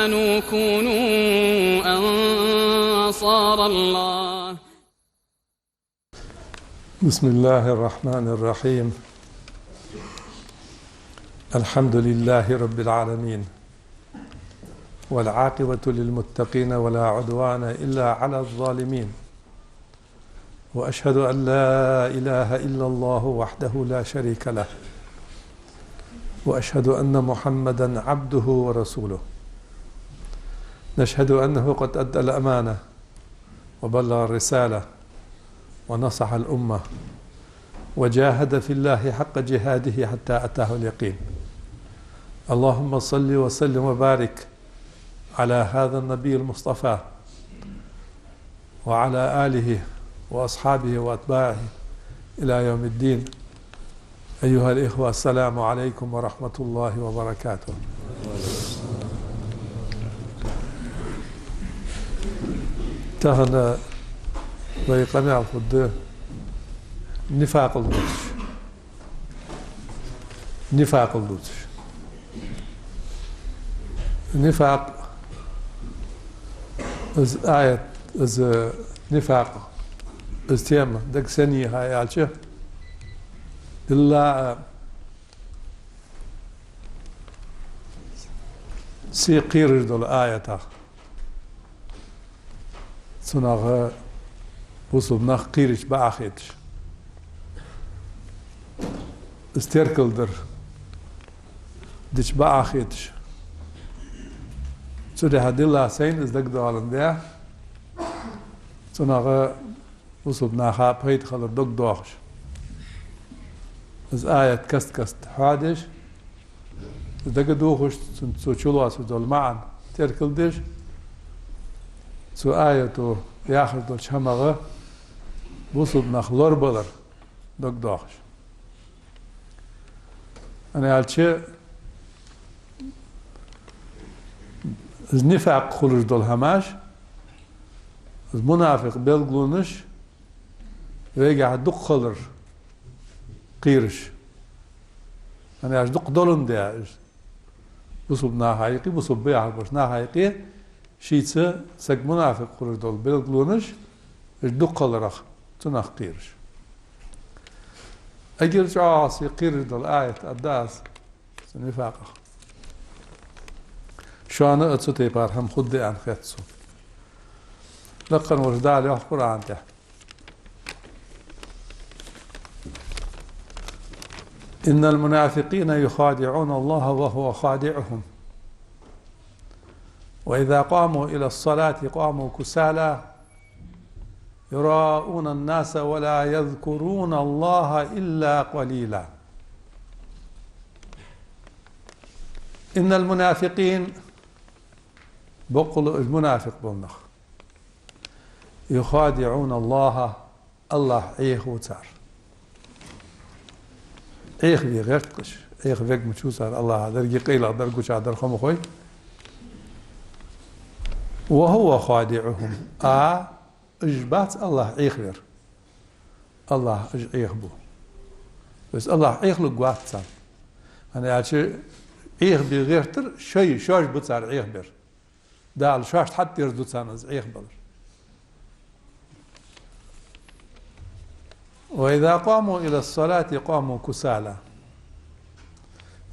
آمنوا كونوا أنصار الله. بسم الله الرحمن الرحيم. الحمد لله رب العالمين، والعاقبة للمتقين ولا عدوان إلا على الظالمين، وأشهد أن لا إله إلا الله وحده لا شريك له، وأشهد أن محمدا عبده ورسوله. نشهد أنه قد أدى الأمانة وبلغ الرسالة ونصح الأمة وجاهد في الله حق جهاده حتى أتاه اليقين. اللهم صل وسلم وبارك على هذا النبي المصطفى وعلى آله وأصحابه وأتباعه إلى يوم الدين. أيها الإخوة، السلام عليكم ورحمة الله وبركاته. تهنا ويقنع فد نفاق اللوتش نفاق از آية از نفاق از تيمة دك سنية هاي عالشة إلا سيقير دول آية سنغ وصل نخ قيرش بآخيتش استيركل در ديش بآخيتش سوري هديلا سين از دك دوالن ده سنغ وصل نخا بهيت خلر دك دوخش از آية كست حادش دك دوخش سو چلواس دول معن تيركل ديش سو آية ياخر دول شمغه وصل نخ لوربلر دك دوخش. أنا قالتش النفاق خلج دول هماش المنافق بيلقلونش ويجع دق خلر قيرش. أنا عاش دق دولن ده بصوب ناحيقي بصوب بيع بس ناحيقي شيء سك منافق خلج دول بيلقلونش دق خلرخ تناخ قيرش. أجل شعاص يقير دول آية الداس سنفاقه شو أنا أتصتي بارهم خدي عن خيتسو لقن وجدال يحقر عن تحت. إن المنافقين يخادعون الله وهو خادعهم، وإذا قاموا إلى الصلاة قاموا كسالى يراءون الناس ولا يذكرون الله إلا قليلا. إن المنافقين بقول المنافق بلنخ يخادعون الله إيه وتار إيه في غيرتكش إيه فيك مشوسر الله درجي قيل درجوش عدر خمخوي وهو خادعهم إجبات الله إيخير الله إيخبو بس الله إيخلق واتسان أنا عشان إيخ بغيرتر شيء شاش بتصار إيخ بير دال شاش حتى يردو تسانز إيخ بلر. وإذا قاموا إلى الصلاة قاموا كسالى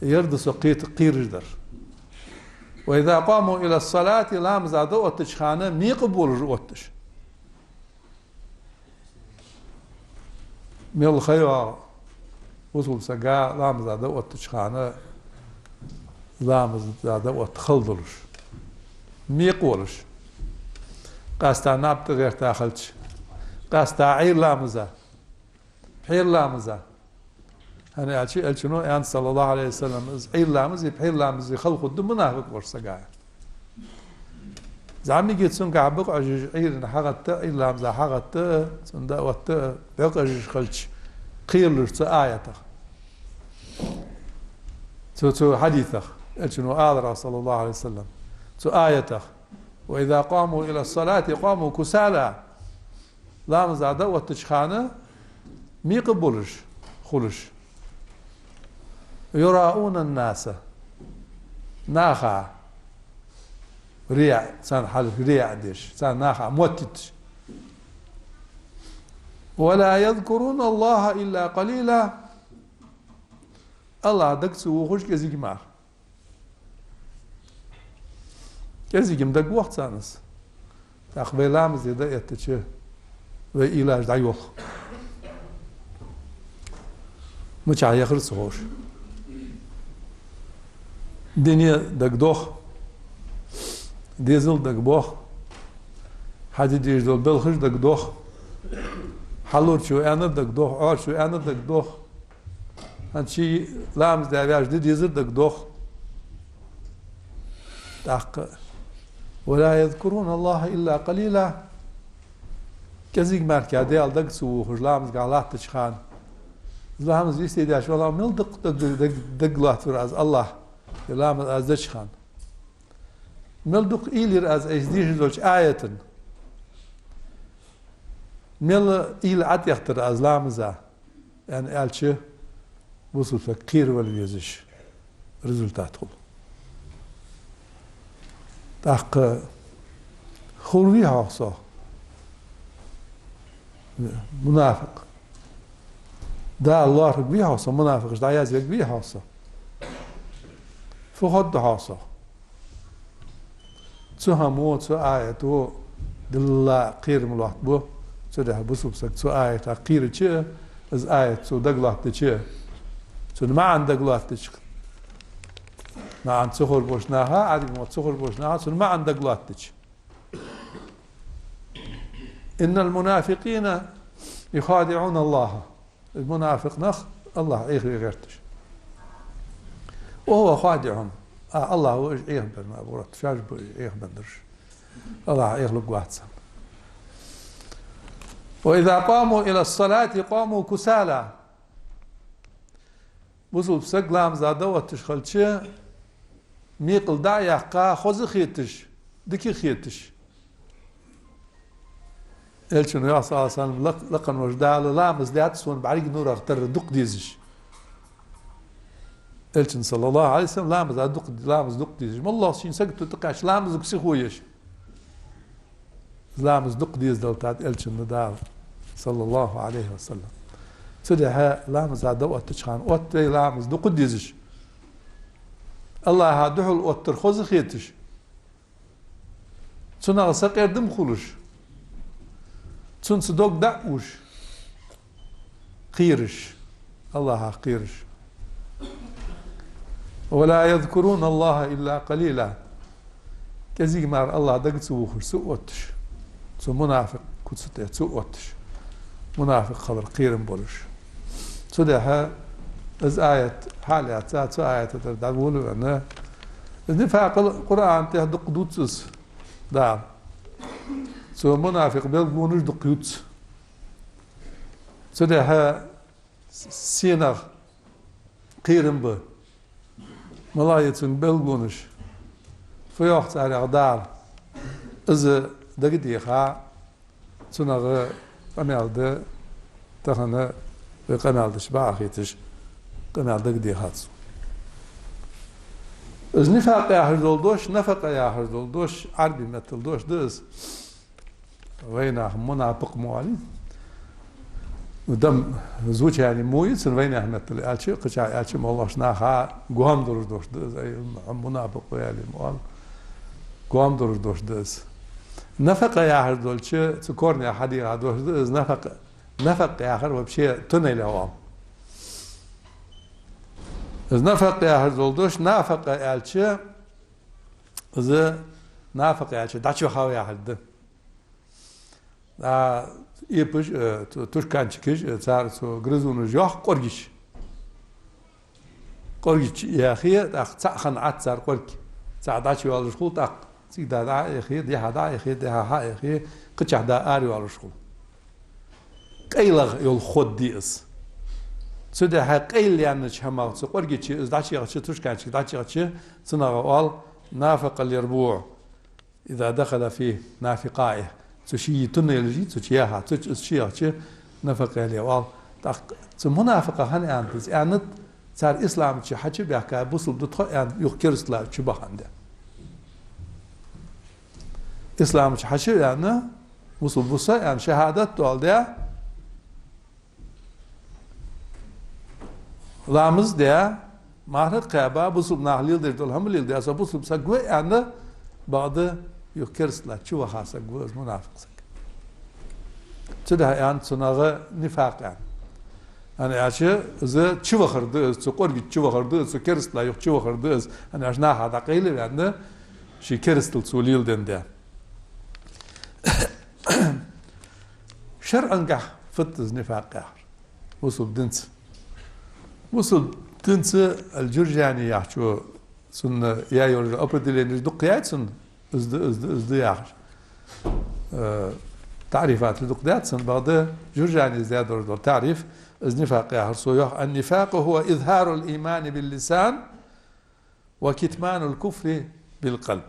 يردسوا قير جدر. وإذا قاموا إلى الصلاة لام زادوا وتشخانة مي قبول رؤوتش ميل خيوا وصل سجا لام زاده وتشخانه لام زاده وتخلدلش ميقولش قاستا نابت غير تاخلش قاستا عير لامزا حير لامزا أنا أشي ألشنو يعني صلى الله عليه وسلم عير لامز بحير لامز خلق الدم منافق ورسجا زعمي جيت سنك عبق عجج عير حقت عير لامزا حقت سندا وت بقى خلش قيلش آيته تو حديثه ألشنو آذر صلى الله عليه وسلم تو آيته وإذا قاموا إلى الصلاة قاموا كسالى لام زاده وتشخانه مي قبولش خلش يراؤون الناس ناخا ريع سان حلف ريع ديش سان ناخع موتت ولا يذكرون الله إلا قليلا الله دكسو وخش كزيك معه كزيك مدق وقت سانس تاخبي لامز يدا يتشي وإلاج دا يوخ مچا يخرس خوش دنيا دق دوخ ديزل دق بوخ حاجة ديش دول بلخش دق دوخ حلور شو أنا دق دوخ عار شو أنا دق دوخ هنشي لامز دعواج ديزل دق دوخ تاق ولا يذكرون الله إلا قليلا كزيك ماركا ديال دق سو خش لامز قالات تشخان لامز يستيداش والله مل دق لات از الله لامز از دشخان مل دق إيلير از إزديش زوج آية مل إيل عتيختر از لامزا يعني ألشة وصل فكير واليزش ريزولتات خل تاق خروي هاصا منافق دا الله ربي هاصا منافق دا ياز ربي هاصا فخد هاصا تو همو تو آياتو دللا قير ملوحت بو تو ده بسوب سك تو آياتا قير چه از آيات تو دقلات چه تو ما عن دقلات چه ما عن تخور بوشناها عادي ما تخور بوشناها تو ما عن دقلات چه إن المنافقين يخادعون الله المنافق نخ الله إيه غيرتش وهو خادعهم الله هو إيه ما بورت شاج إيه بندرش الله يخلق واحد وإذا قاموا إلى الصلاة قاموا كسالى بوصل بسق لام زاده وتشخلش ميقل داعي قا خوز خيتش دكي خيتش إلشن يا صلى الله عليه وسلم لقن وجدال لامز ديات سون بعريق نور اختر دق ديزش إلشن صلى الله عليه وسلم لامز دق ديزش ما الله شين سقط تقاش لامز كسي خويش لامز دق ديز دلتات إلشن ندال صلى الله عليه وسلم سدها لامز هذا وقت تشخان وقت لامز دق ديزش الله هادوه الوتر خوز خيتش سنة سقير دم خلوش سن صدق دعوش قيرش الله قيرش ولا يذكرون الله إلا قليلا كزيك مار الله دقت سوخر سوءتش سو منافق كتسته سوءتش منافق خبر قيرن بولش سدها از آية حالات سات آية تدعولوا أنه النفاق القرآن تهدق دوتس دار سو منافق بيلقونش دقيوت سدها سينر قيرن به ملايتن بيلقونش في وقت على دار إذا دقيقة سنغ قنال ده تخنا قنال دش باخيتش قنال دقيقة از نفاق يا هردولدوش نفق يا هردولدوش عربي مثلدوش دز وينه منافق موالي ودم زوج يعني مويت وينه مثل الشيء قشع الشيء والله شناها قوام دردوش دز اي منافق ويالي موال قوام دردوش دز نفق يا هردولش تذكرني يا حدي هردوش دز نفق يا هر وبشي تنيل هوام از نفق يا هردولدوش نافق الشيء از نافق الشيء داتشو خاوي يا هرد يبش تشكانشكش صار سو غرزون جوخ قرجش يا اخي تاخن عتسر قرك ساعداتش والو شغل تاق سيدا دا اخي دي هدا اخي دي ها اخي قچا دا اري والو شغل قيلغ يول خود ديس سده ها قيل يعني شما سو قرجش داتش يا تشكانش داتش سنغوال نافق اليربوع اذا دخل فيه نافقائه تشي تنيلجي تشيها تشيها نفق اليوال منافقة هني أنت يعني صار إسلام شيء حكي بيحكي بوصل دتخ يعني يخكر إسلام شو بخانده إسلام حشي يعني وصل بصا يعني شهادة تقول ده رامز ده مهر قابا بصل نهليل ده دول هم ليل ده أصلا بصل بسقوي يعني بعد يكرس لا شو خاصة قوز منافق سك تده يعني صناعة نفاق يعني عشان إذا شو خردز سقور جت شو خردز سكرس لا يخ شو خردز أنا عشان هذا قيل يعني شي كرس تلسوليل ده شرعا قح فتز نفاق وصل دنس الجرجاني يحشو سن يا يورج أبردلين دقيات سن ازد يحش تعريفات الدقيات سن بعد جرجاني زيادة تعريف از نفاق يحش النفاق هو إظهار الإيمان باللسان وكتمان الكفر بالقلب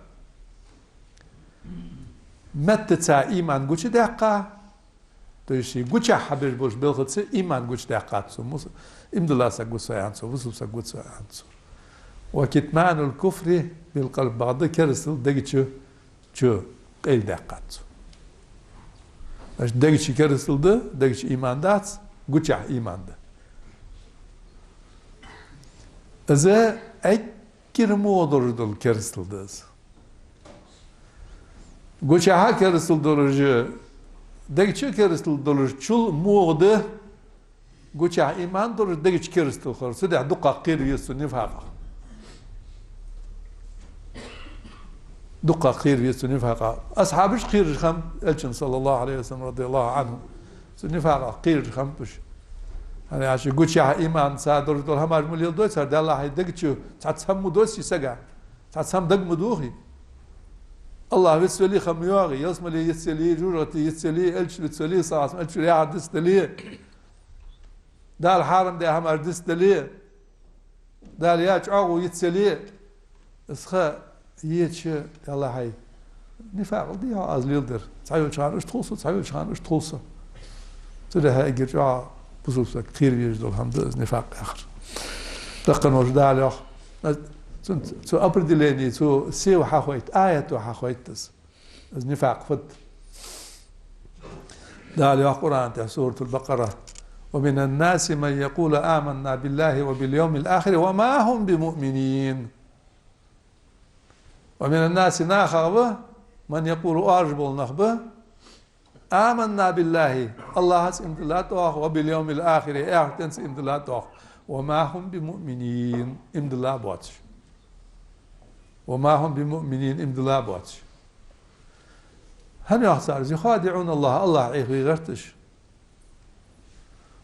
متى تا إيمان قوش دقة تيجي قوش حبر بوش بالخدس إيمان قوش دقة سموس إمدلا سقوس يانسو وصل سقوس يانسو وكتمان الكفر بالقلب بعد كرسل دقيتشو شو قيل دقة اش دقيتش كرسل ده دقيتش إيمان دات قوش إيمان ده إذا أكير مودر دل كرسل داز قوشها كرسل دولج دقيقة كرسل دولج شل موضة قوشها إيمان دولج دقيقة كرسل خير سدع دقة قير يسو نفاقة دقة قير يسو نفاقة أصحابش قير خم ألشن صلى الله عليه وسلم رضي الله عنه سو نفاقة قير خم بش يعني عشان قوشها إيمان سادر دول هم أجمل دوي سر الله هاي دقيقة تعتسم دوس يسقع تعتسم دق مدوخي الله يسولي خميوغي يسملي يسولي جورتي يسولي الش يسولي صاص الش يا عدس دلي دا الحرم ده هم عدس دلي دا يا تعو يسولي اسخا يتش الله هاي نفاق دي از ليلدر تعيو شان اش تخلص تعيو شان اش تخلص تده هاي جرجع بصوص كثير يجدوا الحمد نفاق اخر تقن وجدا له سو أبردليني سو سيو حاخويت آية حاخويتس از نفاق فد دال يا قرآن سورة البقرة ومن الناس من يقول آمنا بالله وباليوم الآخر وما هم بمؤمنين ومن الناس ناخر من يقول أرجبل نخبه آمنا بالله الله امدلاته وباليوم الآخر اعتنس امدلاته وما هم بمؤمنين امدلا بواتش وما هم بمؤمنين امدلا بواتش هن يحصل يخادعون الله الله عيخي غرتش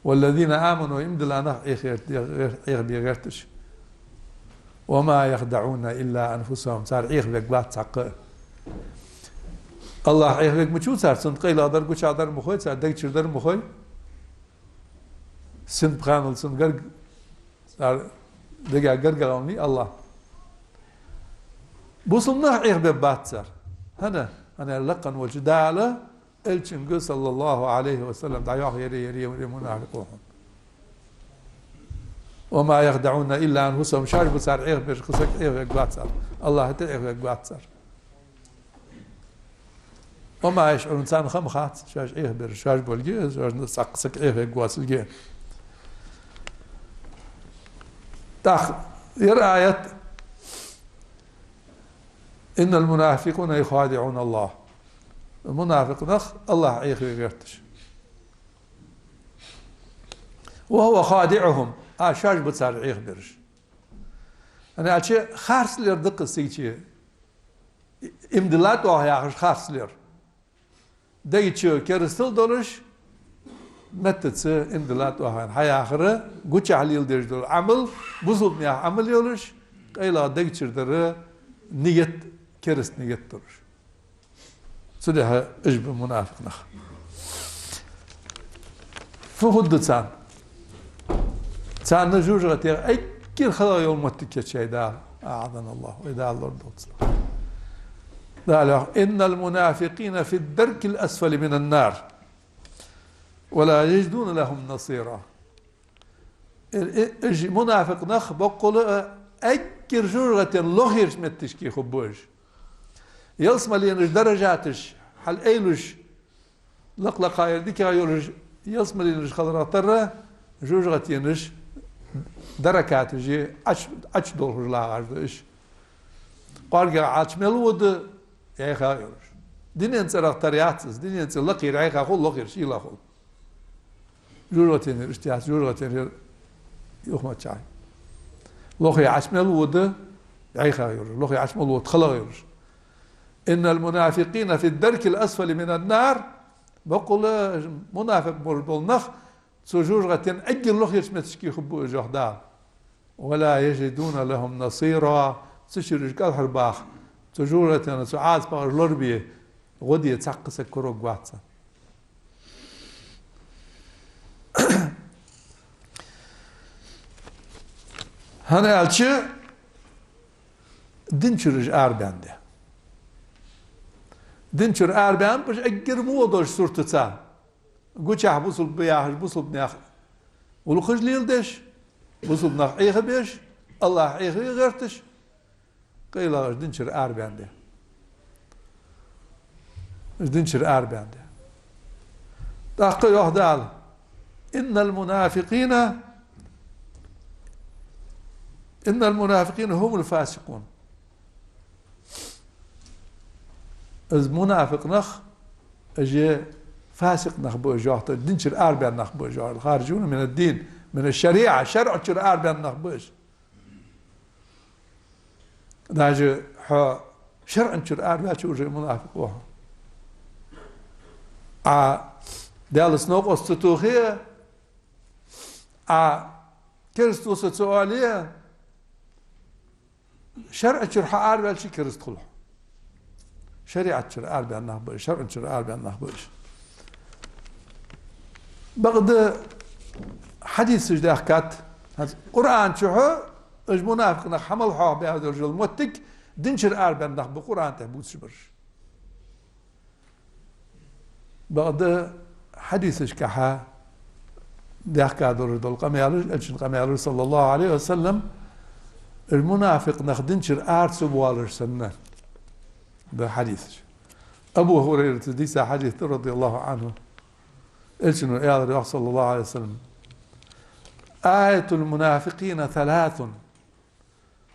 والذين آمنوا امدلا نخ عيخي غرتش وما يخدعون إلا أنفسهم صار عيخ بقبات ساقه الله عيخي مچو صار سنت قيل أدر قوش أدر مخوي صار دك چردر مخوي سنت بخانل سنت قرق صار دقا قرقلوني الله بوصلنا عيخ بقبات صار هنا أنا لقن وجداله الشنقو صلى الله عليه وسلم دعيوه يري منافقوهم وما يخدعون إلا أنفسهم شاش بصار عيخ بشخصك عيخ بقبات صار الله تعيخ بقبات صار وما يشعر إنسان خمخات شاش عيخ برشاش بولجي شاش نسقسك عيخ بقبات الجي تاخ يرآية إن المنافقون يخادعون الله المنافق نخ الله عيخ يغيرتش وهو خادعهم شاش بتصار عيخ برش أنا أشي خارس لير دق السيتي إمدلات وهي خارس لير دايتشو كرستل دولش متتس إمدلات وهي هاي آخره قوش عليل دير دول عمل بزود مياه عمل يولش قيلا دايتشر در نيت كرست نيت دولش سدها اجب منافق نخ فهد تسان نجوج غتير اي كل خلا يوم متك شيء دا اعاذنا الله واذا الله رضى ذلك ان المنافقين في الدرك الاسفل من النار ولا يجدون لهم نصيرا منافق نخ بقول اكر جرغة لغيرش متشكي خبوش يلسملينش درجاتش حل ايلوش لقلقا يرديك يورج يلسملينش خضرا ترى جوجغتينش دركات جي اش دور لا عرضش قارجا عاش ملود يا خاير دينين صراخ ترياتس دينين لقي ريخا خل لقي شي لا خل جوجغتين اشتياس جوجغتين يخما تشاي لقي عاش ملود يا خاير لقي عاش ملود خلاير ان المنافقين في الدرك الاسفل من النار بقول منافق بالنخ سجوجغتين اجل لقي متشكي خبو جهدان ولا يجدون لهم نصيرا تشيرج كالحر باخ تجورة سعاد باغر لوربي غدي تسقس كروك واتسا هنا الشي دينشرج اربانده دينشر اربان باش اجر مودوش صورتتا قوشاح بوصل بياهش بوصل بناخ ولو خرج ليلدش بوصل بناخ ايخ بيش الله ايخ غيرتش قيل دينشر اربانده دينشر اربانده تحقي وحدال ان المنافقين هم الفاسقون از منافق نخ اجي فاسق نخ بوجوه دينشر اربان نخ بوجوه الخارجون من الدين من الشريعه شرع شر اربان نخ بوج داجي شرع شر اربان شو منافق وها دالس نوق استتوخيه كرستوس سؤاليه شرع شر اربان شي كرستخلو شريعة شر اربان نخ بوج شرع شر اربان نخ بوج بغد حديث سجده حكات قرآن شو اج منافق نخ حمل حواه بهذا الرجل موتك دنشر اربان نخ بقرآن تهبوت شبرش بغد حديث اشكحا دحكا دور القميالر صلى الله عليه وسلم المنافق نخ دنشر ارت سبوالر سنة ده حديث ابو هريرة ديسا حديث رضي الله عنه الشنو يا صلى الله عليه وسلم آية المنافقين ثلاث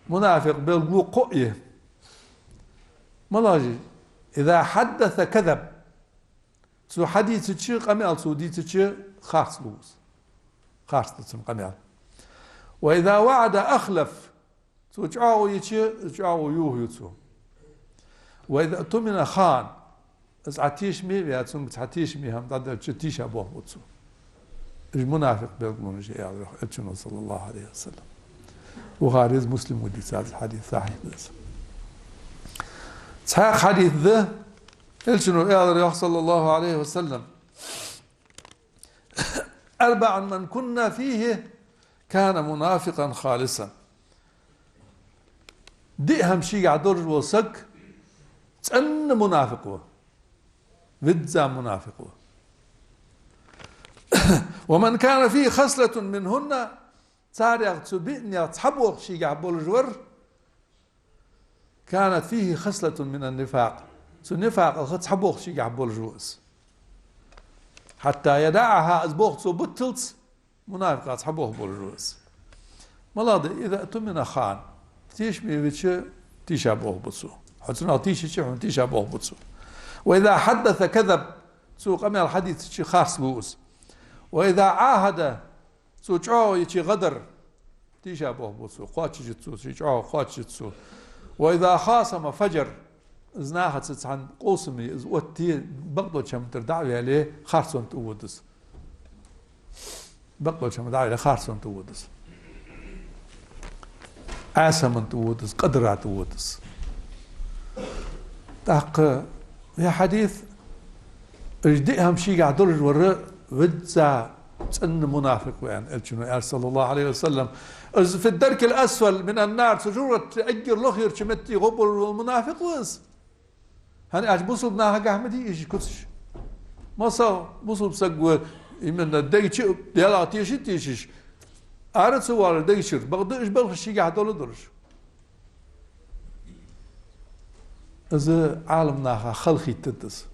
منافق بالوقوع ملاجي إذا حدث كذب سو حديث تشي قميال سو دي تشي خاص لوز خاص تسم قميال وإذا وعد أخلف سو جاو يتشي جاو يوه يتسو وإذا اؤتمن خان از عتيش مي بياتسون بتعتيش مي هم ضد تشتيش ابوه بوتسو المنافق بيقولون جاء الرسول صلى الله عليه وسلم وغارز مسلم ودي هذا الحديث صحيح صحيح حديث ذا الشنو يا الرسول صلى الله عليه وسلم أربع من كنا فيه كان منافقا خالصا دي أهم شيء عدور وسق تأن منافق فدزا منافق ومن كان فيه خصلة منهن صار يغتبئن يتصحبوا شيء عبول الجور كانت فيه خصلة من النفاق سو النفاق تصحبوا شيء عبول الجوز حتى يدعها أزبوخ سو بطلت منافق تصحبوه بالجوز ملاضي إذا أتمنى خان تيشمي بتش تيشابوه بتصو حتى تيشي تيشابوه بتصو وإذا حدث كذب سوق أمي الحديث شي خاص بوس وإذا عاهد سوق يشي غدر تيشابوه بوسو قاتش جتسو شيء قاتش جتسو وإذا خاصم فجر زناها تسعن قوسمي إز وتي بقدو شم تردعي عليه خارسون تودس بقدو شم تردعي عليه خارسون تودس عاسمن تودس قدرة تودس تحق يا حديث اجدي اهم شيء قاعد دور وراء ودزا ان منافق وين الشنو صلى الله عليه وسلم في الدرك الاسفل من النار سجورة اجر لخير شمتي غبر المنافق وز هني اج بوصل بناها قحمدي يجي كتش ما صار بوصل بسقوا من الديتش يلا تيشش ارد سوار ديشر بغد ايش بغد الشيء قاعد دور إذا عالمنا خلقي تدس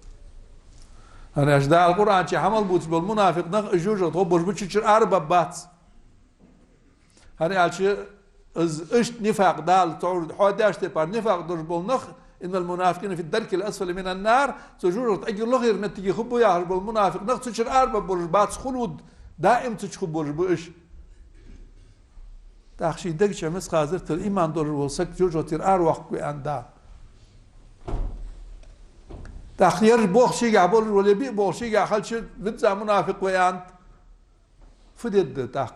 أنا أجدع القرآن شيء حمل بوتش بالمنافق نخ جوجة تغبر بتشير أربع بات أنا أشي إز إشت نفاق دال تعود حداش تبار نفاق درج بالنخ إن المنافقين في الدرك الأسفل من النار سجورة أجر لغير نتيجة خبوا يا بالمنافق نخ تشير أربع برج بات خلود دائم تشخب برج بإيش تأخشي دقش مس خازرت الإيمان دور وسك جوجة تير أروق بأندا تأخير بوخشي عبور ولا بي بوخشي خلش بتزع منافق ويانت فديد تاق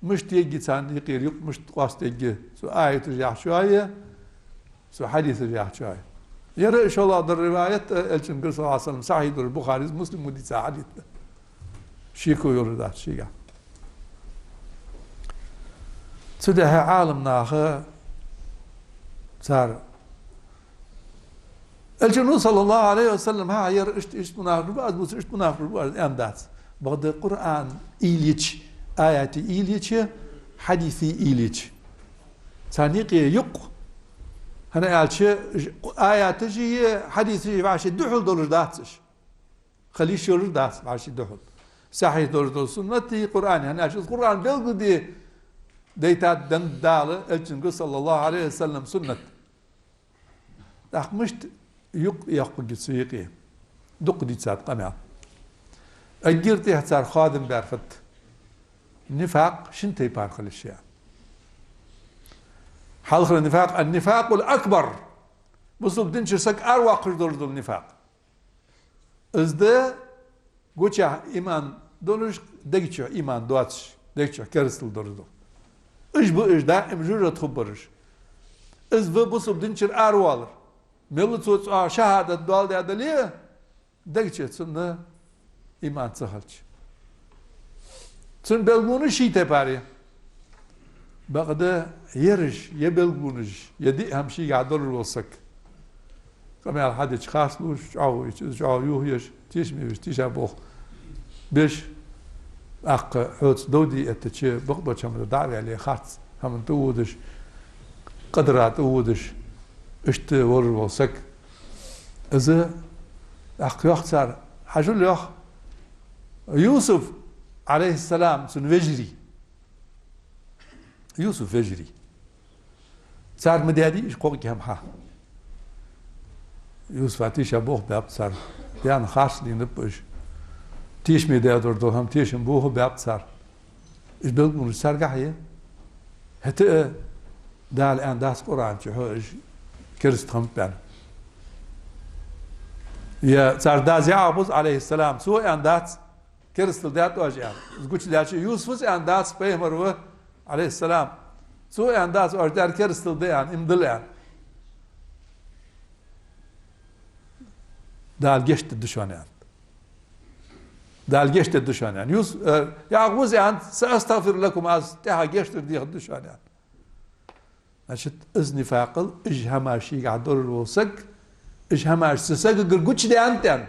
مش تيجي ثاني غير يق مش تقاس تيجي سو آية ترجع شوية سو حديث ترجع شوية يرى إن شاء الله در رواية الشنقر صلى الله عليه وسلم صحيح در البخاري مسلم ودي ساعدت شيكو يردات شيكا سدها عالمنا خا صار الجنود صلى الله عليه وسلم ها ير اشت منافق بعد بس اشت منافق بعد اندات بعد القرآن إيليش آيات إيليش حديثي إيليش ثانيقي يق هنا قال شيء آيات جي حديثي بعش الدحول دور داتش خليش يور دات بعش الدحول صحيح دور سنتي قرآن هنا القرآن بيلقدي ديتات دن دال الجنود صلى الله عليه وسلم سنة داخ مشت يق سيقي دق دي تسات قمع أجرتي هتسار خادم بعرفت نفاق شنتي بارخ الأشياء حلخ النفاق الأكبر بصوب دنشر سك أرواق دور النفاق إزده قوتشا إيمان دونش دقيتشا إيمان دواتش دقيتشا كرستل دور إيش بإيش دائم جورة تخبرش إز بصوب دنشر أروالر ملتوت شهادة دوال ده دليل دقيقة سنة إيمان سهلش سن بلغون شيء تباري بقدر يرش يبلغونش يدي أهم شيء قادر الوسك كم يال حد خاص لوش عاو يوهيش تيش ميش تيش أبوه بيش أق حوت دودي أتشي بقبض شمر دعوة عليه خاص هم تودش قدرات تودش اشت ور وسك إذا أخ يختار حجول يخ يوسف عليه السلام سن فجري يوسف فجري صار مدادي إيش قوي كم ها يوسف عتيش أبوه باب صار يعني خاص لي نبش تيش مداد وردهم تيش أبوه باب صار إيش بلغون صار قحية هتا ده الآن داس قرآن شو كرست خمت بان يا صار داز يعبد عليه السلام سوء اندات كرست دات واجع قلت له يوسف اندات بيمر عليه السلام سوء اندات واجدار كرست ديان امدلان دال جشت الدشوانيان دال جشت الدشوانيان يوسف يعقوب يعني ساستغفر لكم از تها جشت دي الدشوانيان نشت إذن فاقل إجهما شيء قادر الوسق إجهما سسق قرقوش دي أنتن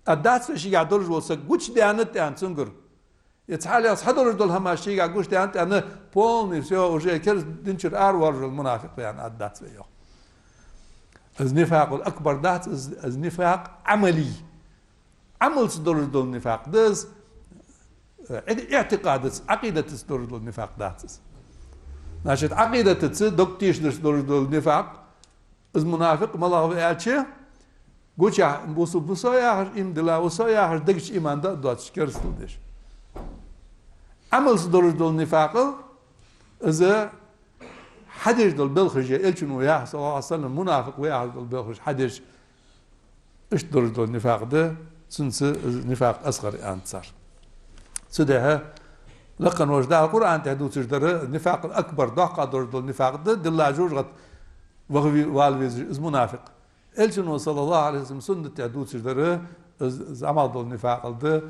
أدات شيء قادر الوسق قوش دي أنتن سنقر يتحالي أصحدر دول هما شيء قاقوش دي أنتن بولني سيو وجه كيرس دنشر أروار المنافق يعني أدات سيو إذن فاقل أكبر دات إذن فاق عملي عمل صدر دول النفاق دز اعتقاد عقيدة صدر دول النفاق داتس ناشد عقيدة تصدق تيش دور النفاق از منافق ملاوي أشي قوشة بوصايا إمدلا وصايا دقش إيمان دا دوتش كرستودش عمل دور النفاق إذا حدش دول بالخرج إلشون وياه صلى الله عليه وسلم منافق وياه دول بالخرج حدش إيش دور النفاق ده سنس نفاق أصغر أنتصار سدها لكن وجدها القرآن تهدو تجدر النفاق الأكبر ضاق دور النفاق ده دل جوجت وهو والويز منافق إلشون صلى الله عليه وسلم سنة تهدو تجدر عمل دور النفاق ده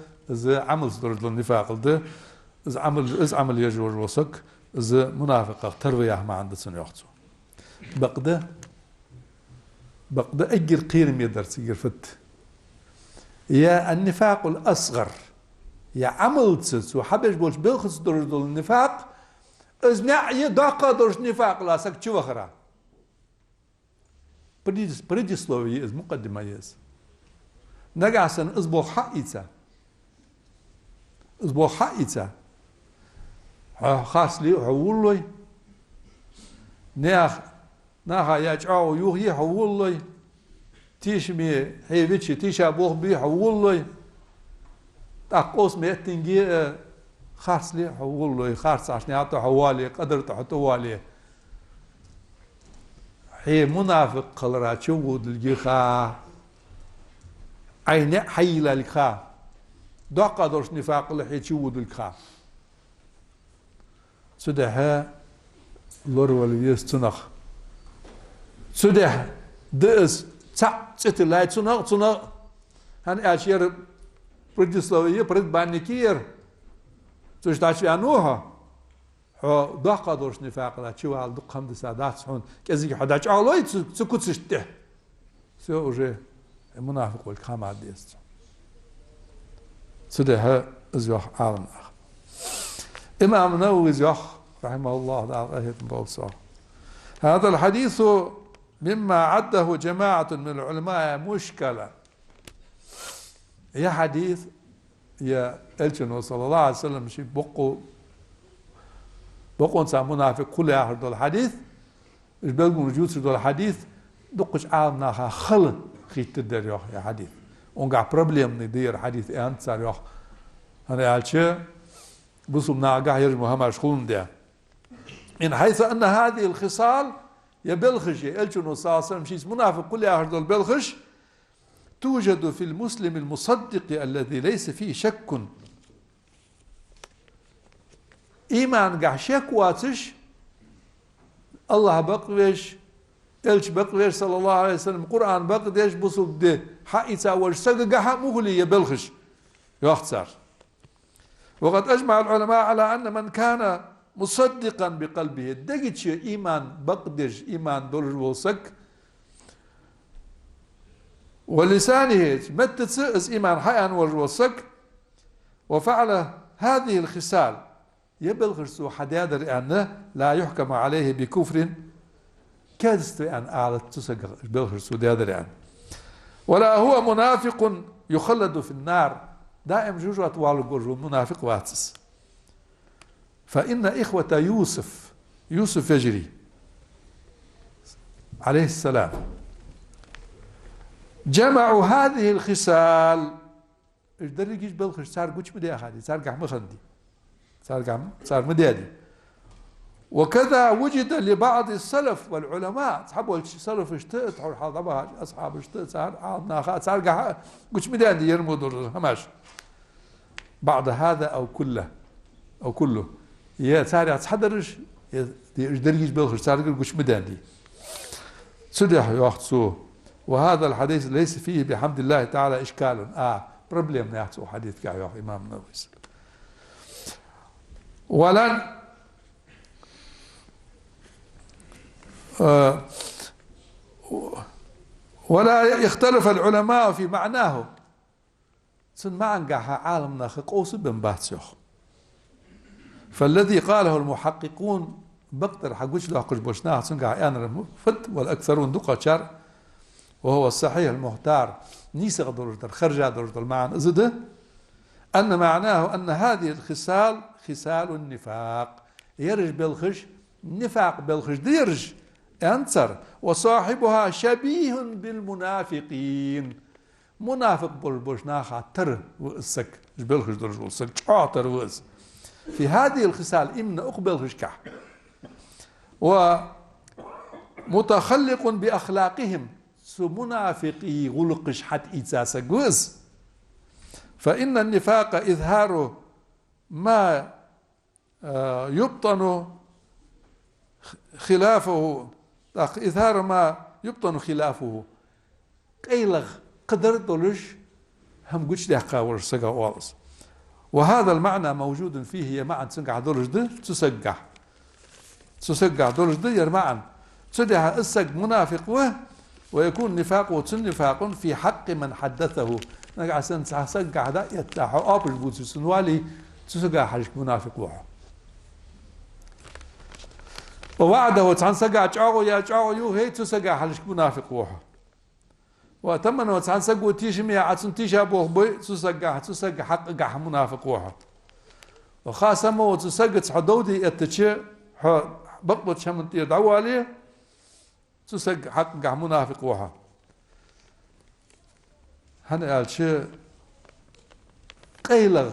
عمل دور النفاق ده عمل يجور وسك منافق ترويه ما عنده سنة يحصل بقده أجر قيرم يدرس يرفت يا النفاق الأصغر يا عمل تسس وحبش بولش بيلخص دور النفاق إذ نعي داقة دورش نفاق لا سك شو أخرى предисловие из مقدمة يز نجعسن أسبوع حقيقة أسبوع حقيقة خاص لي والله ناخ يجعو يوهي والله تيشمي هيفيتش تيشا بوخ بي والله تقوس ميتنجي خاص لي والله خاص عشان يعطوا حوالي قدر تحطوا عليه هي منافق قلرا تشود الجيخا عين حيل الخا دو قدرش نفاق اللي تشود الخا سدها لور واليس تنخ سده دس تلاي تنخ هن اشير предисловие предбанникир توش تاش انوها دو قدرش نفاق لا تشو على دق خمد سادات حون كزي حدا تعالوا تسكتشته سو уже منافق والكام عديست سده ازوح عالم إمام النووي رحمه الله تعالى هذا الحديث مما عده جماعة من العلماء مشكلة يا حديث يا الجنو صلى الله عليه وسلم شي بقوا انسان منافق كل آخر دول الحديث إيش بلقوا وجود دول الحديث دقش عالنا خل خيت الدر يا حديث ونقع بروبليم ندير حديث أنت صار يا أنا قالش بصوا مناقع يرجموا هم شغلهم ده إن حيث أن هذه الخصال يبلخش الجنو صلى الله عليه وسلم شيء منافق كل آخر دول بلخش توجد في المسلم المصدق الذي ليس فيه شك إيمان قع شك واتش الله بقويش إلش بقويش صلى الله عليه وسلم قرآن بقديش بصوب ده حقي تاول سقق حق مغلي يبلخش يختصر وقد أجمع العلماء على أن من كان مصدقا بقلبه دقيتش إيمان بقدش إيمان دولج وسك ولسانه متتسئس إيمان حيان وسك وفعل هذه الخصال يبلغ سو حدادر أنه لا يحكم عليه بكفر كادست أن أعلى تسق بلغ سو دادر أن ولا هو منافق يخلد في النار دائم جوجو أطوال جوجو منافق واتس فإن إخوة يوسف يجري عليه السلام جمعوا هذه الخصال الدرج يجي بلغ صار قوش بدي أخذي صار قحم خندي صار مدادي وكذا وجد لبعض السلف والعلماء أصحاب السلف اشتئت حول حضبها أصحاب اشتئت صار قوش مدادي يرمضوا هماش بعض هذا أو كله يا صار يتحضرش يدرج بلغ صار قوش مدادي سدح ياخذوا وهذا الحديث ليس فيه بحمد الله تعالى إشكال بروبليم ياخذوا حديث كا يا إمام النووي ولن ولا يختلف العلماء في معناه سن معنى عالمنا قوس بن باتشوخ فالذي قاله المحققون بقدر حقوش له حقوش بوشناه سن أنا فت والأكثرون دقة شر وهو الصحيح المختار نيسغ درجة خرج درجة المعنى زده أن معناه أن هذه الخصال خصال النفاق يرج بالخش نفاق بالخش ديرج أنصر وصاحبها شبيه بالمنافقين منافق بالبوشنا خاطر وسك بالخش درج وسك شاطر وس في هذه الخصال إمن أقبل خشكح ومتخلق بأخلاقهم منافقي غلقش حتى إتساس جوز فإن النفاق إظهار ما يبطن خلافه إظهار ما يبطن خلافه قيلغ قدر دولش هم قلش ده قاور سقع والس وهذا المعنى موجود فيه معا تسقع دولش ده تسقع دولش ده يرمعا تدها السق منافق ويكون نفاقه نفاق في حق من حدثه نقع سن سقع دا يتاحو أبش بوتس سنوالي تسقع حرش منافق وحو ووعده عن سجع جاو يا جاو يو هي تسجع حلش منافق وها وأتمنى عن سجع تيشم يا عن تيش أبوه بي تسجع حق جح منافق وها وخاصة وتسجع حدودي التشي بقبض شمن يدعو عليه تسجع حق جح منافق وها هن قال شيء قيلغ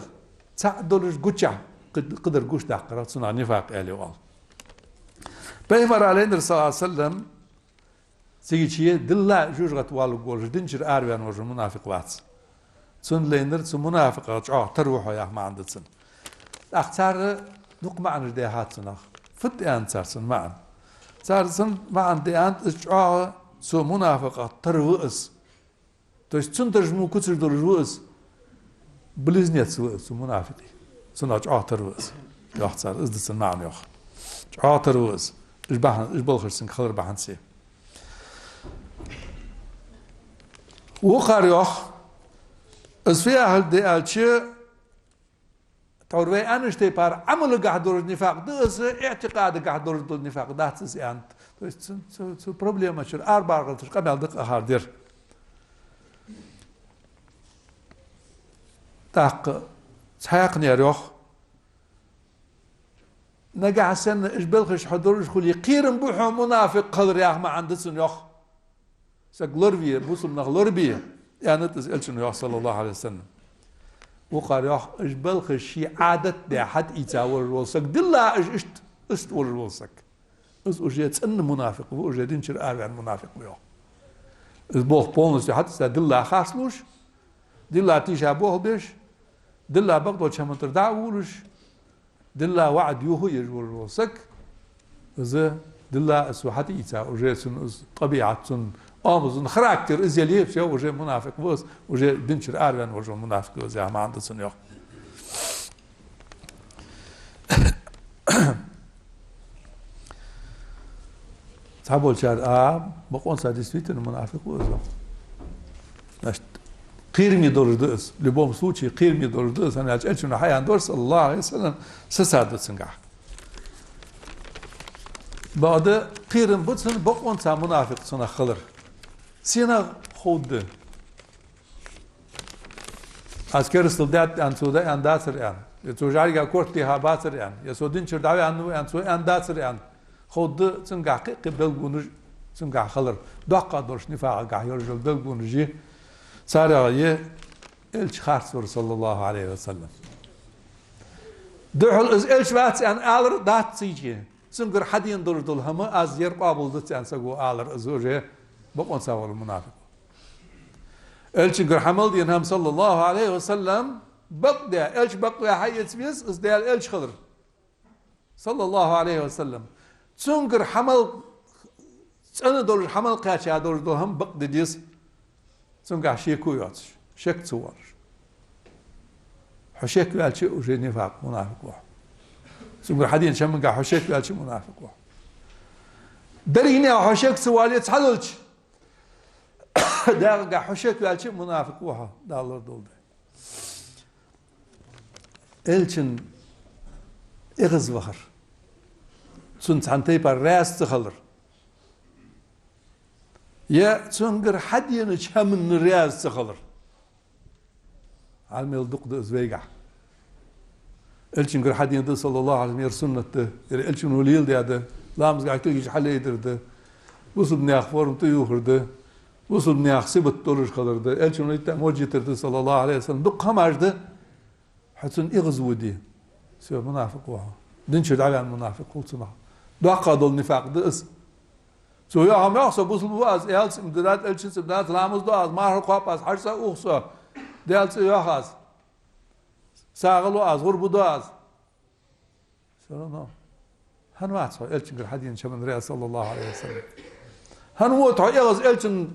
تعدلش جوتشا قدر جوش دقرات صنع نفاق عليه وال بيمر علينا صلى الله عليه وسلم سيجي دلا جوجة والو قول دينشر أربعين وجه منافق وات سن لينر سن منافق تروحوا يا ما عندك سن أختار نقمة عن الدهات سنخ فت أنت سن معن صار سن معن دهات سو منافق تروس توش سن ترجمو كتر دروس بلزنيت سو منافقي سن تروس يا صار إزد سن معن يا تروس إيش بالخير سن خلر بحن سي وقار يخ از فيها هالدي ألشي تعرفي أنا اشتي بار عمل قاعد دور النفاق ده اعتقاد قاعد دور النفاق ده تسي أنت سو بروبليم أشر أربعة غلطش قبل دقة هاردير تاق سحاقني يروح نجع سن إيش بالخش حضور خلي قيرن بوحه منافق قدر يا ما عندسن يخ سجلربيه بوسم نغلربيه يعني تسألش إنه صلى الله عليه وسلم وقال يا إيش بالخش شيء عادة ده حد يتاول الوسك دلا إيش استول الوسك إيش أجيت إن منافق وأجيتين شر أربع منافق بيا إيش بوه بونس حتى دلا خاصلوش دلا تيجابوه بيش دلا بقدر شمن تردعولش دلا وعد يوهو يجور الوسك إذا دلا أسوحتي إيتا وجيسن طبيعة آموزن خراكتر إزيليه في وجه منافق بس وجه دينشر أربعين وجه منافق وزي ما عنده سنيو تابول شار بقون سادس فيتن منافق وزه نشت قيرمي دور دس لبوم سوتشي قيرمي دور دس أنا أجلس إنه حيان دور صلى الله عليه وسلم سساد سنجح بعد قيرم بتسن بقون سا منافق سنة خلر سينا خود أذكر استلدات أن سودا أن داسر أن يتوجعي كورتي ها باسر أن يسودين شرداوي أنو أن سوي أن داسر أن خود سنجح قبل جونج سنجح خلر دقة درش نفاع جح يرجل بل جونجي صار يه إلش خارسور صلى الله عليه وسلم دحول إلش بات أن آلر دات سيجي سنجر حدين دور دول هم از يرقابل دت أن سجوا آلر أزوجه بقون سوال المنافق إلش جر حمل دين هم صلى الله عليه وسلم بقدي إلش بقدي حيت بيس إزدال إلش خضر صلى الله عليه وسلم سنجر حمل سنة دول حمل قاشة دول هم بقدي ديس سنجر شيكو ياتش شك صور حشيك بالشيء وجه نفاق منافق واحد سنجر حدين شم قا حشيك بالشيء منافق واحد دريني حشيك سوالي تحللش داغ حشيك بالشيء منافق واحد دا الله دول إلشن إغز وخر سنت عنتي بالراس تخلر يا سنجر حدين شمن الراس تخلر على الدق ده زويجع إلشن جر حدين ده صلى الله عليه وسلم سنة إلشن وليل ده لامز قاعد تيجي حل يدر ده وصل بني أخبار تيوخر ده وصل بني أخسبت طولش خلر ده إلشن وليل موجي ترد صلى الله عليه وسلم دق هماش ده حتى إغزو دي سوى منافق واحد دنشد على المنافق قلت نعم دقة دول نفاق ده اسم سو يا هم يحسب وصل بواز إلس إمدادات إلشن سبدات لامز ده ما هو قابس حرسة أخسر دالت ياخذ ساغلو از غربو داز سلام هنوات سو إلشن حدين شمن ريا صلى الله عليه وسلم هنوت يغز إلشن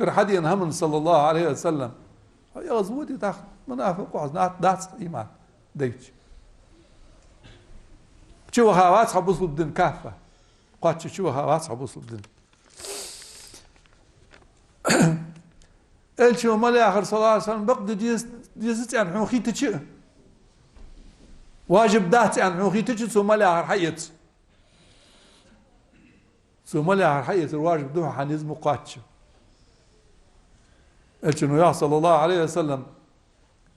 حدين هم صلى الله عليه وسلم يغز ودي تاخ منافق وعز نات إيمان ديش شو هواس حبوس الدين كافة قاتش شو هواس حبوس الدين إلشو مالي آخر صلى الله عليه وسلم بقد ديست عن حوخي تشي واجب دات عن حوخي تشي سو مالي آخر حيت ثم لا حقيقة الواجب دوها حنيزم قاتش الشنو يا صلى الله عليه وسلم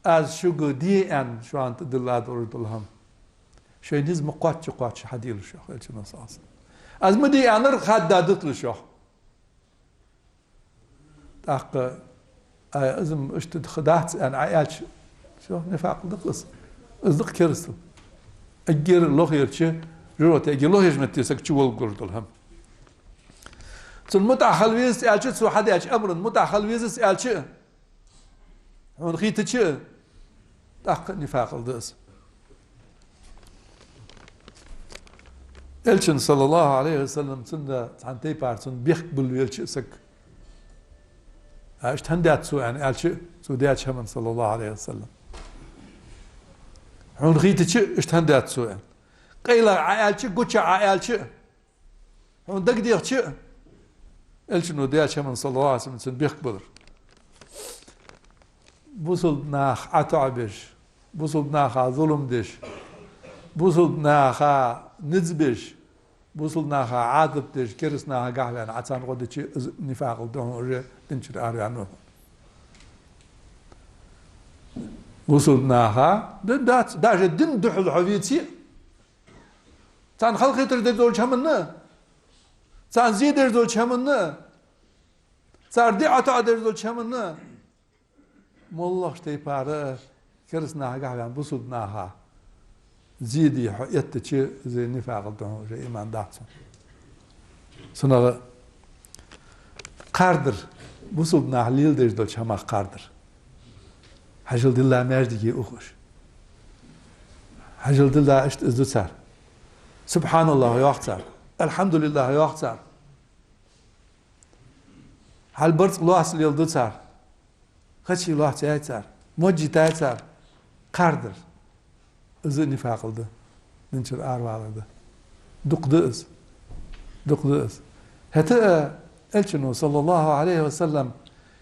از شو دي ان شو انت دلاد ورد الهم شو نيزم قاتش حديل شو الشنو صاص از مدي انر خدادت له اق ازم اشتد خدات ان عيالش شو نفاق دقص ازدق كرسل اجير لوخ يرشي جروت اجير لوخ يجمت سك شو ولقرد الهم المتع خلويز الچ سو حد اچ امر متع خلويز الچ هون خيت چ تحق نفاق الدس الچن صلى الله عليه وسلم سنة تانتي بارتون بيقبل الچ سك اش تندات سو يعني الچ سو ديات شمن صلى الله عليه وسلم هون خيت چ اش تندات سو قيل الچ گوچ الچ هون دق ديخ چ الشنو ديال شمن صلى الله عليه وسلم بيقبل بوصل ناخ عتعبش بوصل ناخ ظلم دش بوصل ناخ نزبش بوصل ناخ عاطب دش كرس ناخ قهوة عتان قد شيء نفاق الدهون رجع تنشر أري عنه وصل ناخ داش الدين دحل حبيتي تان خلق تردد دول شمننا تان زيدر دول شمننا تان دي عطا دول شمننا مولخ تي باره كرس ناها قهوة بوصل ناها زيدي يتشي زي نفاق الدهون زي إيمان داتسون سنة قاردر بوصل ناها ليل دير دول شما قاردر حجل دلله مجدي أخوش حجل دلله اشت ازدو سار سبحان الله يوختار الحمد لله يوختار هل برت الله سليل دو سار خشي الله تايتار موجي تايتار قاردر ازو نفاق الده ننشر آروالده دق دقز هتا الشنو صلى الله عليه وسلم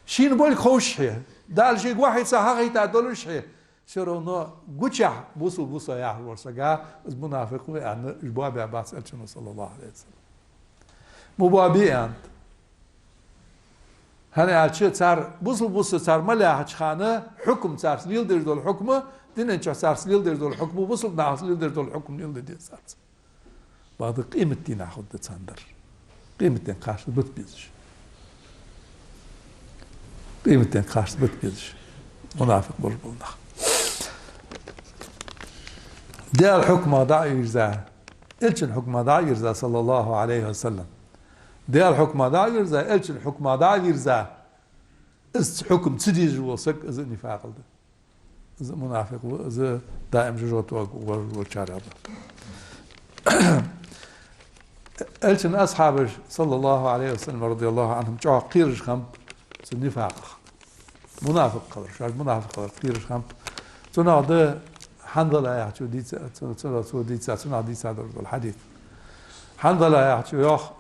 شين بولك خوشحي دال شيء واحد ساحقي تعدلوش حي شرو نو قوشح بوصو يا ورسقا از منافق يعني جبابي عباس الشنو صلى الله عليه وسلم مبابي انت هني الشيء صار بوصو صار ملا خانه حكم صار سليل در دول حكمه دين صار سليل در دول حكمه بوصو ناس سليل در دول حكم نيل دي صار بعد قيمه دي ناخذ تصندر قيمه دي قاش بتبيزش قيمة قاش بتبيزش منافق بربلنا دي الحكم ضاع يرزا إلش الحكم ضاع يرزا صلى الله عليه وسلم دي الحكم ضاع يرزا إلش الحكم ضاع يرزا است حكم تديج وصك إذا نفاق ده إذا منافق إذا دائم جوجوت والشارع إلش أصحاب صلى الله عليه وسلم رضي الله عنهم جاء قيرش خم نفاق منافق قدر شاش منافق قدر قيرش خم تنادى حنظلة يحكي ديتسا تنادى ديتسا الحديث حنظلة يحكي ياخ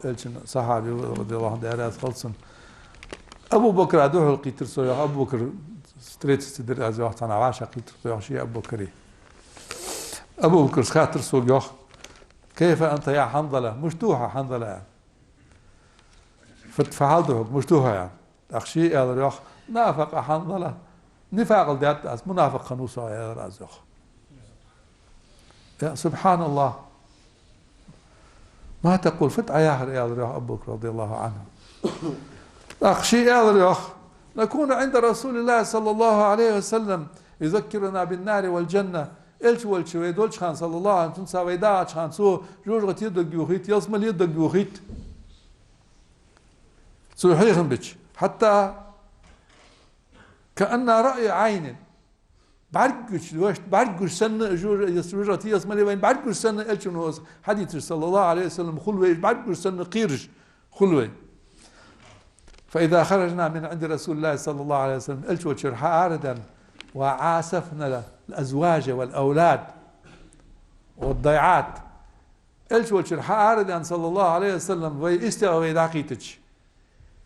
صحابي رضي الله عنه دارات خلصن أبو بكر أدوه القيتر سو أبو بكر ستريت استدر از وقت أنا عاشق قيتر سو شيء أبو بكري أبو بكر خاطر سو ياخ كيف أنت يا حنظلة مشتوحة حنظلة يعني فعلته مشتوحة يعني أخشي يا رياخ نافق حنظلة نفاق الدات أس منافق خنوصة يا رازخ يا سبحان الله ما تقول فتع يا رياخ أبو بكر رضي الله عنه أخشي يا رياخ نكون عند رسول الله صلى الله عليه وسلم يذكرنا بالنار والجنة إلش والش ويدولش خان صلى الله عليه وسلم سويدا خان سو جوجت يدق يوخيت يصمل يدق يوخيت صحيح بيتش حتى كأن رأي عين بعرقش سنة جوجت يصمل وين بعرقش سنة إلش نوز حديث صلى الله عليه وسلم خلوي بعرقش سنة قيرش خلوي فإذا خرجنا من عند رسول الله صلى الله عليه وسلم إلش وشرح عاردا وعاسفنا الأزواج والأولاد والضيعات إلش وشرح عاردا صلى الله عليه وسلم ويستوى ويداقيتج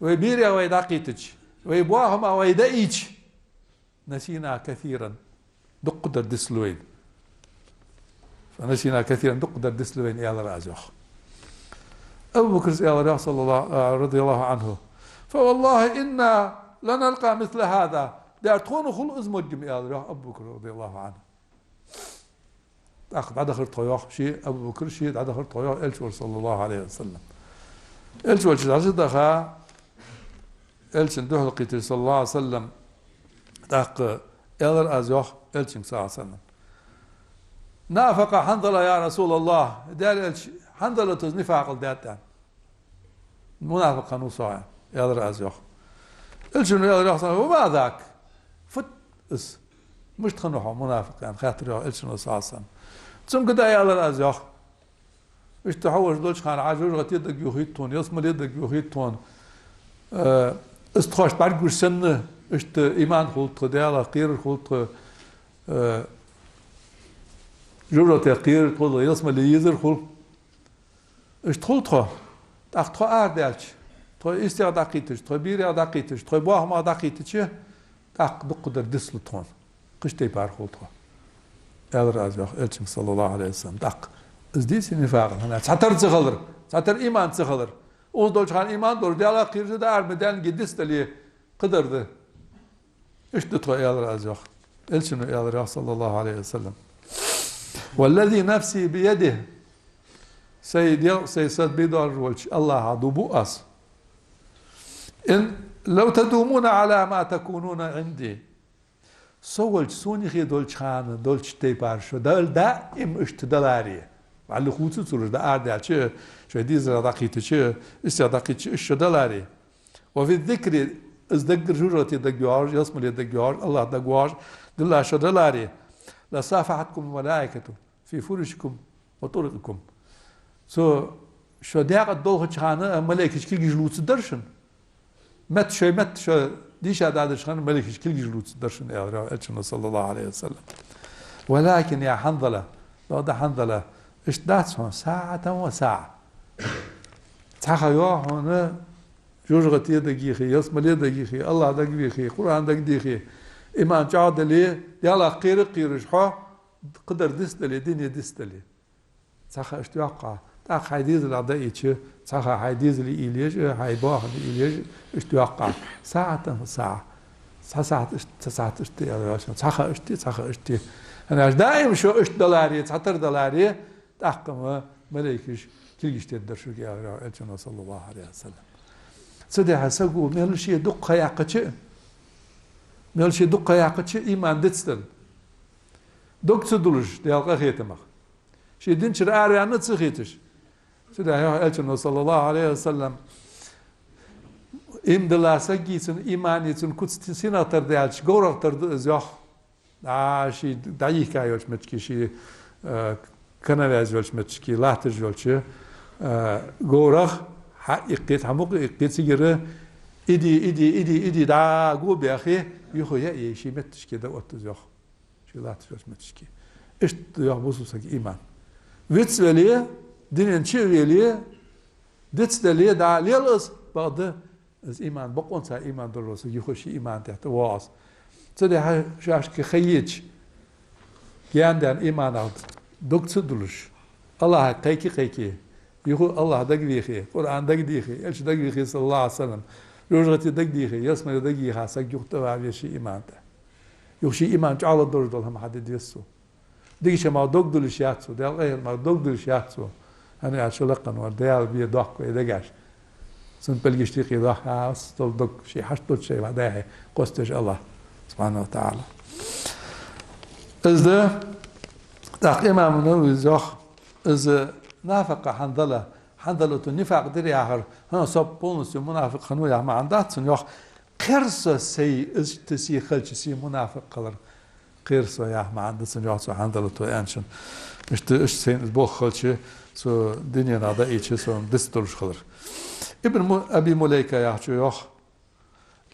ويبيريا ويداقيتج ويبواهما ويدايج نسينا كثيرا دقدر دسلوين فنسينا كثيرا دقدر دسلوين يا الرازخ أبو بكر صلى الله رضي الله عنه فوالله إنا لنلقى مثل هذا دار تكون خل أزمج أبو بكر رضي الله عنه أخذ عدا خير طياح شيء أبو بكر شيء عدا خير طياح إلشور صلى الله عليه وسلم إلشور شيء عزيز دخا إلشن ده لقيت صلى الله عليه وسلم تاق إلر أزياح إلشن صلى الله عليه وسلم نافق حنظلة يا رسول الله دار إلش حنظلة تزنفع قل داتان منافق نوصاع إلر أزياح إلشن إلر أزياح وما ذاك فت إس مش تخنوحه منافق يعني خاطر إلشن صلى الله عليه وسلم ثم كده يا الله أزياح إيش تحوش دولش خان عاجور غتيدك يوهيتون يسمى يدك يوهيتون استخاش بعد سنة إيش إيمان خلط ديالا قير خلط جورة قير خلط يسمى ليزر خلط إيش تخلطها تأخذها أردالش تخل إستيا دقيتش تخل بيريا دقيتش تخل باهما دقيتش تأخذ قدر دسلتون قش تيبار خلطها يا أزياح إلشن صلى الله عليه وسلم دق إزديس نفاق هنا ساتر تخلر ساتر إيمان تخلر دولش خان إيمان دور ديالا قير دار مدان جدست اللي قدر ده إيش تطغى يا أزياح إلشن يا أزياح صلى الله عليه وسلم والذي نفسي بيده سيد بيدار والش الله عدو بؤس إن لو تدومون على ما تكونون عندي سوالش سوني خي دولش خان دولش تيبار شو دول دائم اشتدلاري على خوتو صورش دا أردال شو ديز رداقيت شو استداقيت شو اشتدلاري وفي الذكر ازدقر جورتي دقوار يسمى دقوار الله دقوار دلا شدلاري لصافحتكم الملائكة في فرشكم وطرقكم شو داق الدولخ خانه ملائكة كي جلوت درشن مت شو ديش هذا شخان ملك كل جلوس درشن يا صلى الله عليه وسلم ولكن يا حنظلة بعد حنظلة ايش داتهم ساعة وساعة تخيوا هنا جوجغت يدقيخي يسمى يدقيخي الله دقيخي قرآن دقيخي إيمان جاد لي يلا قير شحو قدر دستلي دنيا دستلي تخا اشتياقا تخا حديث العدائي تخا حديث الإيليج حيباه الإيليج اشتياقا ساعة وساعة ساعة اشتي يا تخا اشتي أنا دائما شو اشتدلاري تحتر دلاري تحكم ملائكش كل اشتي الدرشو يا رجل صلى الله عليه وسلم سدي حسقو ملشي دق ياقتش ملشي دق ياقتش إيمان دتستل دق تدلج ديالقا خيتمخ شي دينشر أريانا تسخيتش سدي يا رجل صلى الله عليه وسلم إم دلاسا جيسن إيمانيتن كنت سيناتر ديالش غورق ترد زياخ شي دايك كايوش متشكي شي كنالاز يولش متشكي لاتر يولش غورق حقيقت حموق إقيت سيجرة إدي دا غو بياخي يخويا يشي متشكي دا وقت زياخ شي لاتر يولش متشكي إيش ياخ بوسوسك إيمان ويتس وليه دينن شي وليه دتس وليه دا ليلس بعد از إيمان بقون سا إيمان دروس يخوشي إيمان تحت واس تدي شاش كخيج جان دان إيمان عد دكتور دلش الله قيكي يخو الله دقديخي قرآن دقديخي إيش دقديخي صلى الله عليه وسلم روجتي دقديخي يسمى دقديخي سك يختبع يشي إيمان ده يخشي إيمان جعل الدرج دولهم حد يسو دقيش ما دقدلش ياتسو ده غير ما دقدلش ياتسو أنا عشلقن وديال بيه ضحكوا يدقاش سن بلجشتيقي ضح استل دق شي حشتوت شي بعدها قستش الله سبحانه وتعالى إذا دق إمام النووي زخ إذا نافق حنظلة النفاق دري آخر هنا صب بونس منافق خنويا ما عنداتن يخ قرصة سي تسي خلش سي منافق قلر قرصة يا ما عنداتن يخ سو حنظلة أنشن إيش سين البوخ خلش سو دنيا نادا إيش سو دستورش خلر ابن أبي مليكة يحكي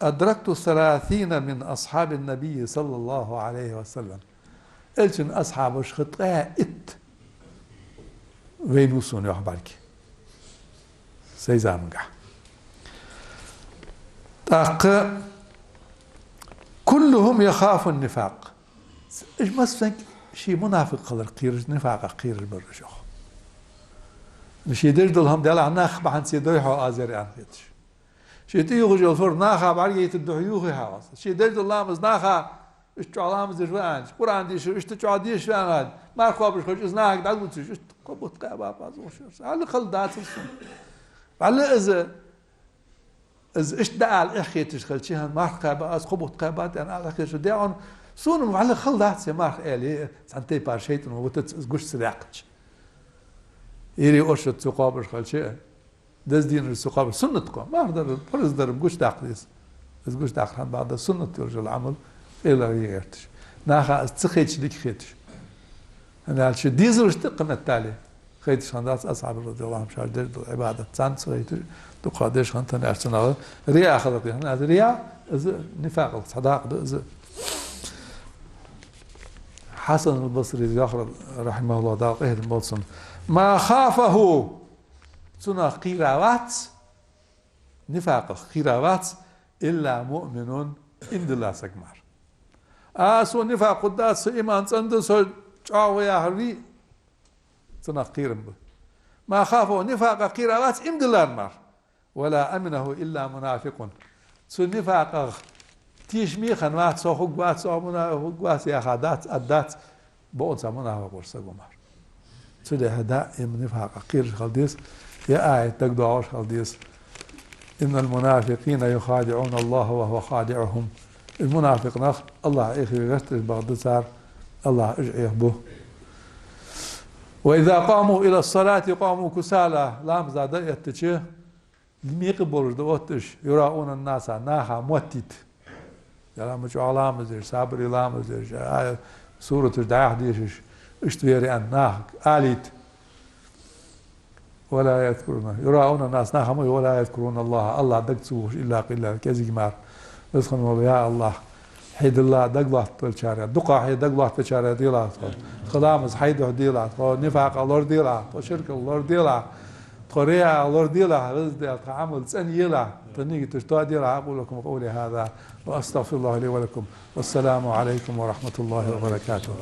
أدركت 30 من أصحاب النبي صلى الله عليه وسلم إلشن أصحاب شخطاء وينوسون يحبالك سيزامنقع تاق كلهم يخاف النفاق إيش مسفنك شي منافق قدر قير نفاق قير البرجوخ مش يدرد لهم دلع ناخ بعن سيدويحو آزر عن خيتش شي تيوغ الفر ناخا بعريت الدحيوخي حواس شي درد الله مز ناخا اشتعلام زرفانج قرآن ديش اشتعل ديش فانج ما خوابش خوش ازناك دعوت شو قبط قابا بازوش على خلدات السن على از اشتعل اخيتش خلشيها ما قابا از قبط قابات انا على اخيتش داون سون على خلدات سي مارخ الي سنتي بارشيتن وتت غش سلاقش يري أرشد سقابر خالشة دز دين السقابر سنتكم ما أقدر فرز درب قش داقليس از قش داقلان بعد سنة يرجع العمل إلا غيرتش ناخا استخيتش ليك خيتش أنا هالشي ديزل اشتقنا التالي خيتش خنداس أصحاب رضي الله عنهم شاش دير عبادة تسان خيتش تقادش خنتن أرسنال رياء خلق هنا رياء نفاق صداق حسن البصري يخرج رحمه الله داق إهل الملصن ما خافه سنة قيراوات نفاق قيراوات إلا مؤمن عند الله سكمار سو نفاق قداس إيمان سند سو جاو يا هري سنة قيرم ما خافه نفاق قيراوات عند الله مار ولا أمنه إلا منافق سو نفاق تيشمي خنوات سو حقوات سو منافق يا خادات أدات بؤنس منافق ورسقمار سيدي هداء من نفاق قير خلديس يا آية تقدعوش خلديس إن المنافقين يخادعون الله وهو خادعهم المنافق نخ الله إخي غشت بعض صار الله إجعيه به وإذا قاموا إلى الصلاة قاموا كسالى لام زاد يتشيه ميق بولش دوتش يراؤون الناس ناخا موتت يلا مجو علام زير صابري لام زير آية سورة الدعاء ديشش اشتويري أن ناخ آليت ولا يذكرون يراؤون الناس ناخ ولا يذكرون الله دقتوه إلا قلة كذي مار يسخن يا الله حيد الله دقلات بالشارع دقا حيد دقلات بالشارع ديلات خلامز حيد ديلات نفاق الله ديلات وشرك الله ديلات طريقة الله ديلات رزق تعامل سنيلا تنيجي تشتوا ديلات أقول لكم قولي هذا وأستغفر الله لي ولكم والسلام عليكم ورحمة الله وبركاته